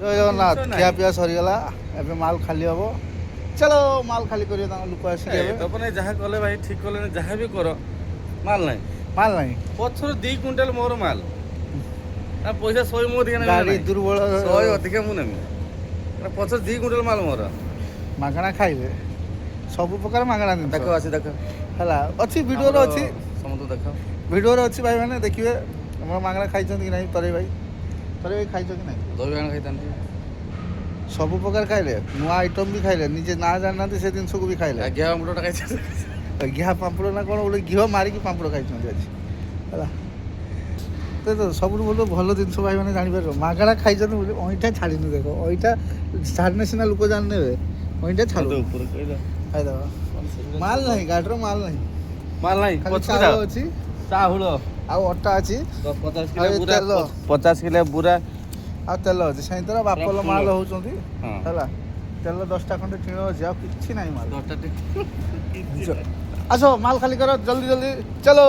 ଜୟ ଜଗନ୍ନାଥ। ଖିଆ ପିଆ ସରିଗଲା, ଏବେ ମାଲ ଖାଲି ହବ। ଚାଲ ମାଲ ଖାଲି କରିବେ ତାଙ୍କ ଲୋକ ଆସିକି ଏବେ। ତପନ ଯାହା କଲେ ଭାଇ ଠିକ କଲେ, ଯାହା ବି କର ମାଲ ନାହିଁ। ମାଲ ନାହିଁ, ପଛରୁ 2 କୁଇଣ୍ଟାଲ ମୋର ମାଲ ନା ପଇସା 100 ମୁଁ ଅଧିକା ନେବି ଗାଡି ଦୁର୍ବଳ, 100 ଅଧିକା ମୁଁ ନେବି। ପଛରୁ 2 କୁଇଣ୍ଟାଲ ମାଲ ମୋର। ମାଗଣା ଖାଇବେ, ସବୁ ପ୍ରକାର ମାଗଣା ଜିନିଷ ଦେଖ ଅଛି, ଦେଖ ହେଲା, ଅଛି ଭିଡ଼ିଓରେ ଅଛି, ସମସ୍ତଙ୍କୁ ଦେଖ। ଭିଡ଼ିଓରେ ଅଛି ଭାଇମାନେ ଦେଖିବେ ଆମର ମାଗଣା ଖାଇଛନ୍ତି କି ନାହିଁ। ତରେଇ ଭାଇ ଖାଇଛ କି ନାହିଁ? ଦହି ବାଇଗଣ ଖାଇଥାନ୍ତି। ସବୁ ପ୍ରକାର ଖାଇଲେ, ନୂଆ ଆଇଟମ୍ ବି ଖାଇଲେ, ନିଜେ ନା ଜାଣିନାହାନ୍ତି ସେ ଜିନିଷକୁ ବି ଖାଇଲେ। ଘିଅ ଆମ୍ବୁଲଟା ଖାଇଛି। ଘିଅ ପାମ୍ପଡ଼ ନା କ'ଣ ଗୋଟେ ଘିଅ ମାରିକି ପାମ୍ପଡ଼ ଖାଇଛନ୍ତି ଆଜି ହେଲା। ତ ସବୁଠୁ ଭଲ ଜିନିଷ ଭାଇମାନେ ଜାଣିପାରିବ, ମାଗଣା ଖାଇଛନ୍ତି ବୋଲି ଅଇଁଠା ଛାଡ଼ିନି। ଦେଖ ଅଇଁଠା ଛାଡ଼ିନେ ସିନା ଲୋକ ଜାଣିନେବେ, ଅଇଁଠା ଛାଡ଼ୁ ଖାଇଦେବା। ମାଲ ନାହିଁ, ଗାଡ଼ିର ମାଲ ନାହିଁ, ମାଲ ନାହିଁ, ଖାଲି ଚାଉଳ ଅଛି, ଚାଉଳ ଆଉ ଅଟା ଅଛି, 50 କିଲୋ ବୁରା, ଆଉ ତେଲ ଅଛି। ସେଇଥିରେ ବାପଲ ମାଲ ହେଉଛନ୍ତି ହଁ। ହେଲା। ତେଲ 10ଟା ଖଣ୍ଡେ ଟିଣ ଅଛି, ଆଉ କିଛି ନାହିଁ ମାଲ। 10ଟା ଆସ ମାଲ ଖାଲି କର, ଜଲ୍ଦି ଜଲ୍ଦି ଚାଲୋ।